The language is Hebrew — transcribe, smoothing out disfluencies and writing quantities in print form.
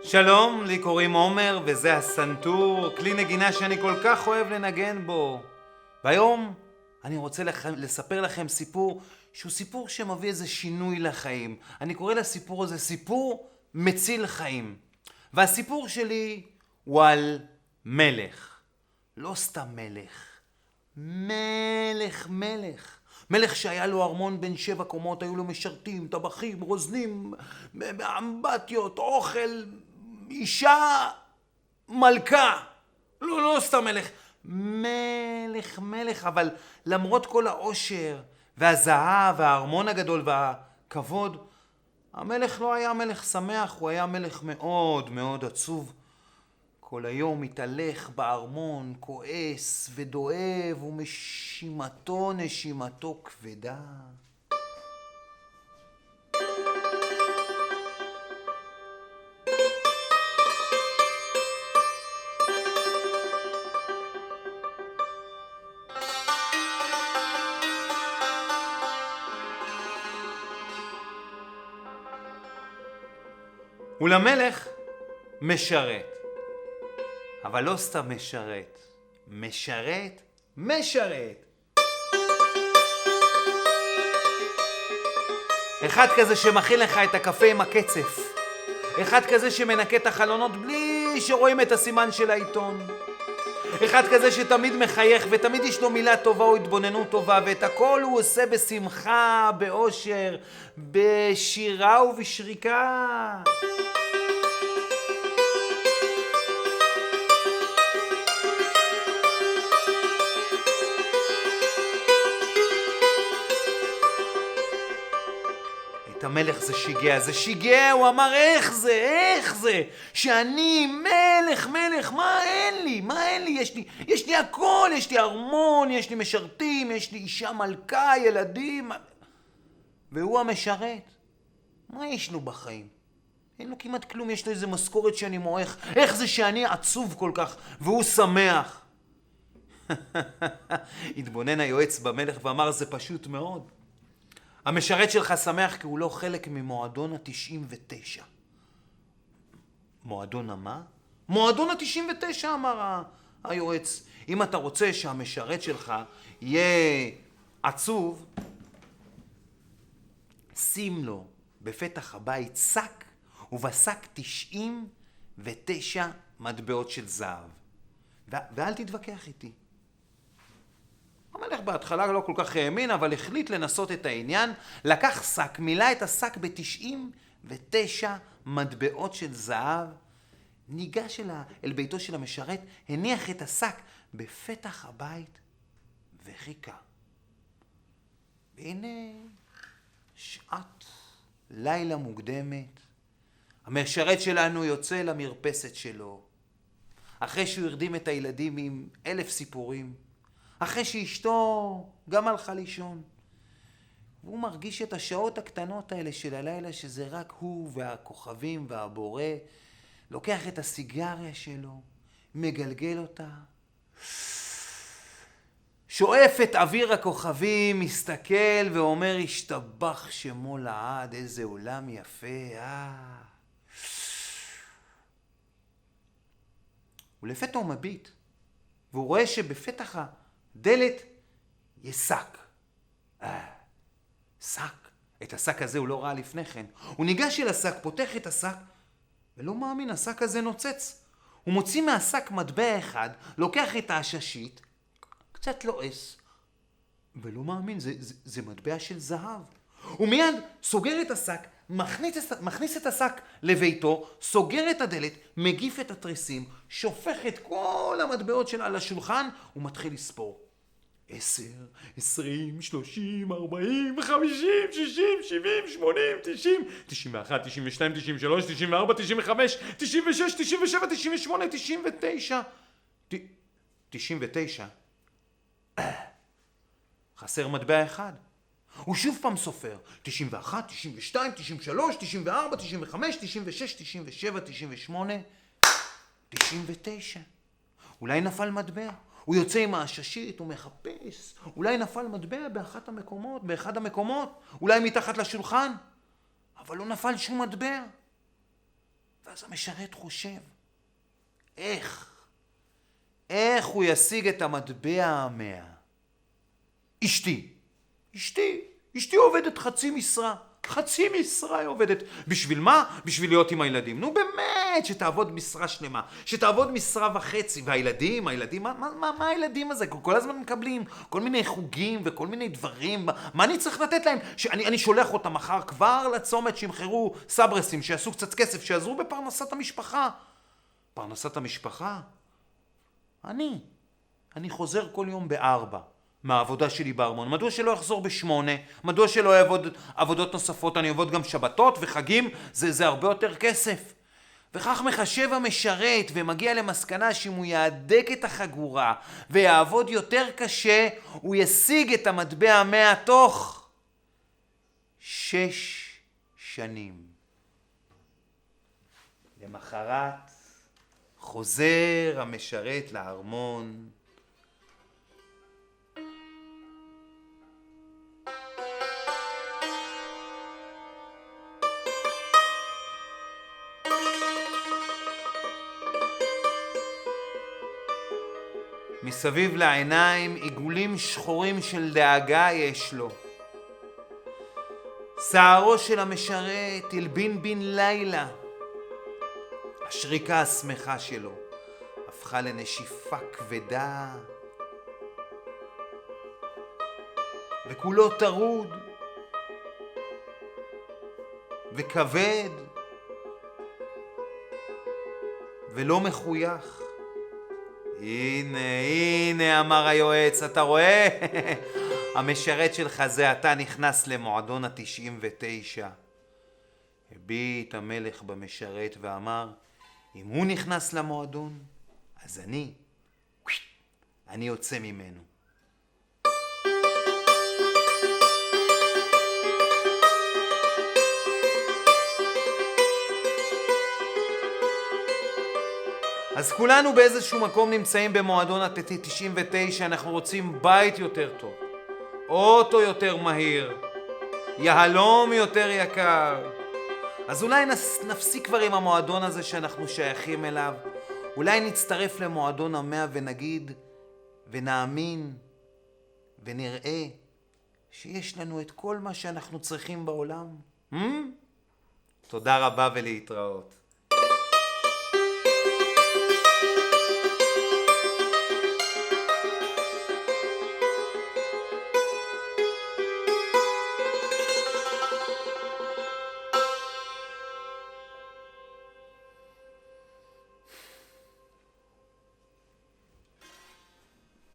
שלום, לי קוראים עומר וזה הסנטור, כלי נגינה שאני כל כך אוהב לנגן בו. והיום אני רוצה לספר לכם סיפור שהוא סיפור שמביא איזה שינוי לחיים. אני קורא לסיפור הזה סיפור מציל חיים. והסיפור שלי הוא על מלך. לא סתם מלך. מלך שהיה לו ארמון בין 7 קומות, היו לו משרתים, טבחים, רוזנים, אמבטיות, אוכל, אישה, מלכה. לא סתם מלך, אבל למרות כל העושר והזהב והארמון הגדול והכבוד, המלך לא היה מלך שמח, הוא היה מלך מאוד מאוד עצוב. כל היום מתהלך בארמון, כועס ודואב, ונשימתו נשימתו כבדה. ולמלך משרת. אבל לא סתם משרת. אחד כזה שמכין לך את הקפה עם הקצף. אחד כזה שמנקה את החלונות בלי שרואים את הסימן של העיתון. אחד כזה שתמיד מחייך ותמיד יש לו מילה טובה או התבוננות טובה, ואת הכל הוא עושה בשמחה, באושר, בשירה ובשריקה. את המלך זה שיגע, הוא אמר איך זה, שאני מלך, מה אין לי, יש לי הכל, יש לי ארמון, יש לי משרתים, יש לי אישה מלכה, ילדים, והוא המשרת. מה יש לו בחיים? אין לו כמעט כלום, יש לו איזה משכורת שאני מועך, איך זה שאני עצוב כל כך, והוא שמח. התבונן היועץ במלך ואמר זה פשוט מאוד. המשרת שלך שמח כי הוא לא חלק ממועדון ה-99. מועדון מה? מועדון ה-99 אמר היועץ. אם אתה רוצה שהמשרת שלך יהיה עצוב, שים לו בפתח הבית שק, ובשק 99 מטבעות של זהב. ואל תתווכח איתי. המלך בהתחלה לא כל כך האמין, אבל החליט לנסות את העניין, לקח שק, מילא את השק ב-99 מטבעות של זהב, ניגש אל ביתו של המשרת, הניח את השק בפתח הבית וחיכה. והנה שעת לילה מוקדמת, המשרת שלנו יוצא למרפסת שלו, אחרי שהוא הרדים את הילדים עם 1000 סיפורים, אחרי שאשתו גם הלכה לישון. והוא מרגיש את השעות הקטנות האלה של הלילה, שזה רק הוא והכוכבים והבורא. לוקח את הסיגריה שלו, מגלגל אותה, שואף את אוויר הכוכבים, מסתכל ואומר השתבח שמו לעד, איזה עולם יפה. ולפתע הוא מביט, והוא רואה שבפתח דלת יש שק. שק. את השק הזה הוא לא ראה לפני כן. הוא ניגש אל השק, פותח את השק, ולא מאמין, השק הזה נוצץ. הוא מוציא מהשק מטבע אחד, לוקח את העששית, קצת לועס, ולא מאמין, זה מטבע של זהב. הוא מיד סוגר את השק, מכניס את השק לביתו, סוגר את הדלת, מגיף את התריסים, שופך את כל המטבעות שלה על השולחן, ומתחיל לספור. 10, 20, 30, 40, 50, 60, 70, 80, 90, 91, 92, 93, 94, 95, 96, 97, 98, 99. 99. חסר מטבע אחד. הוא שוב פעם סופר. 91, 92, 93, 94, 95, 96, 97, 98, 99. אולי נפל מטבע. הוא יוצא עם העששית, הוא מחפש. אולי נפל מטבע באחד המקומות. אולי מתחת לשולחן. אבל לא נפל שום מטבע. ואז המשרת חושב, איך הוא ישיג את המטבע 100? אשתי עובדת חצי משרה. חצי משרה היא עובדת. בשביל מה? בשביל להיות עם הילדים. נו באמת, שתעבוד משרה שלמה. שתעבוד משרה וחצי. והילדים, מה הילדים הזה? כל הזמן מקבלים כל מיני חוגים וכל מיני דברים. מה אני צריך לתת להם? אני שולח אותם מחר כבר לצומת שימחרו סברסים, שיעשו קצת כסף, שיעזרו בפרנסת המשפחה. פרנסת המשפחה? אני חוזר כל יום ב4 מהעבודה שלי בארמון. מדוע שלא יחזור ב8? מדוע שלא יעבוד עבודות נוספות? אני עבוד גם שבתות וחגים, זה הרבה יותר כסף. וכך מחשב המשרת ומגיע למסקנה שאם הוא יעדק את החגורה ויעבוד יותר קשה, הוא ישיג את המטבע 100 תוך 6 שנים. למחרת חוזר המשרת לארמון. מסביב לעיניים עיגולים שחורים של דאגה יש לו. שערו של המשרת הלבין בן לילה. השריקה השמחה שלו הפכה לנשיפה כבדה, וכולו טרוד וכבד ולא מחוייך. הנה אמר היועץ, אתה רואה? המשרת שלך זה אתה נכנס למועדון ה99. הביט המלך במשרת ואמר, אם הוא נכנס למועדון, אז אני יוצא ממנו. אז כולנו באיזשהו מקום נמצאים במועדון ה99, אנחנו רוצים בית יותר טוב, אוטו יותר מהיר, יהלום יותר יקר. אז אולי נפסיק כבר עם המועדון הזה שאנחנו שייכים אליו. אולי נצטרף למועדון 100 ונגיד ונאמין ונראה שיש לנו את כל מה שאנחנו צריכים בעולם. תודה רבה ולהתראות.